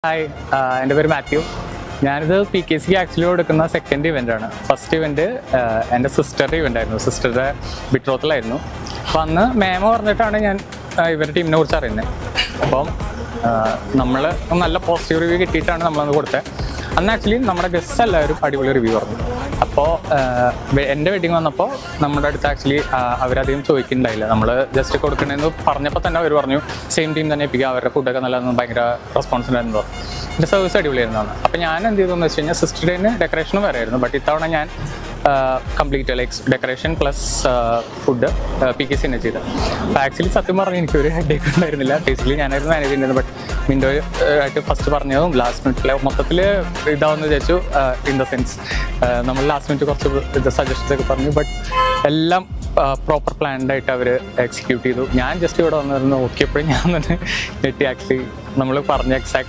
Hi, എൻ്റെ പേര് മാത്യു. ഞാനിത് PKC ആക്ച്വലി കൊടുക്കുന്ന സെക്കൻഡ് ഇവൻ്റ് ആണ്. ഫസ്റ്റ് ഇവൻ്റ് എൻ്റെ സിസ്റ്ററുടെ ഇവൻ്റ് ആയിരുന്നു. സിസ്റ്ററുടെ ബിട്രോത്തലായിരുന്നു. അപ്പോൾ അന്ന് മേമ പറഞ്ഞിട്ടാണ് ഞാൻ ഇവരുടെ ടീമിനെ കുറിച്ച് അറിയുന്നത്. അപ്പം നമ്മൾ നല്ല പോസിറ്റീവ് റിവ്യൂ കിട്ടിയിട്ടാണ് നമ്മളന്ന് കൊടുത്തത്. അന്ന് ആക്ച്വലി നമ്മുടെ ഗസ്റ്റ് എല്ലാവരും അടിപൊളി റിവ്യൂ പറഞ്ഞു. അപ്പോൾ എൻ്റെ വെഡിങ് വന്നപ്പോൾ നമ്മുടെ അടുത്ത് ആക്ച്വലി അവരധികം ചോദിക്കുന്നുണ്ടായില്ല. നമ്മൾ ജസ്റ്റ് കൊടുക്കണമെന്ന് പറഞ്ഞപ്പോൾ തന്നെ അവർ പറഞ്ഞു സെയിം ടീം തന്നെ ഏൽപ്പിക്കുക, അവരുടെ ഫുഡൊക്കെ നല്ലതെന്ന് ഭയങ്കര റെസ്പോൺസ് ഉണ്ടായിരുന്നു. എൻ്റെ സർവീസ് അടിപൊളിയായിരുന്നതാണ്. അപ്പോൾ ഞാൻ എന്ത് ചെയ്തതെന്ന് വെച്ച് കഴിഞ്ഞാൽ സിസ്റ്ററിന് ഡെക്കറേഷനും വരായിരുന്നു. ബട്ട് ഇത്തവണ ഞാൻ complete likes decoration plus food PKC തന്നെ ചെയ്തത്. അപ്പോൾ ആക്ച്വലി സത്യം പറഞ്ഞാൽ എനിക്കൊരു ഹെഡേക്ക് ഉണ്ടായിരുന്നില്ല. ബേസിക്കലി ഞാനായിരുന്നു മാനേജ് ചെയ്യുന്നത്. ബട്ട് വിൻഡോ ആയിട്ട് ഫസ്റ്റ് പറഞ്ഞതും ലാസ്റ്റ് മിനിറ്റിൽ മൊത്തത്തിൽ ഇതാവെന്ന് വിചാരിച്ചു. ഇൻ ദ സെൻസ് നമ്മൾ ലാസ്റ്റ് മിനിറ്റ് കുറച്ച് സജഷൻസ് ഒക്കെ പറഞ്ഞു. ബട്ട് എല്ലാം പ്രോപ്പർ പ്ലാൻഡ് ആയിട്ട് അവർ എക്സിക്യൂട്ട് ചെയ്തു. ഞാൻ ജസ്റ്റ് ഇവിടെ വന്നിരുന്നു നോക്കിയപ്പോഴും ഞാൻ തന്നെ നെറ്റി ആക്ച്വലി നമ്മൾ പറഞ്ഞ എക്സാക്ട്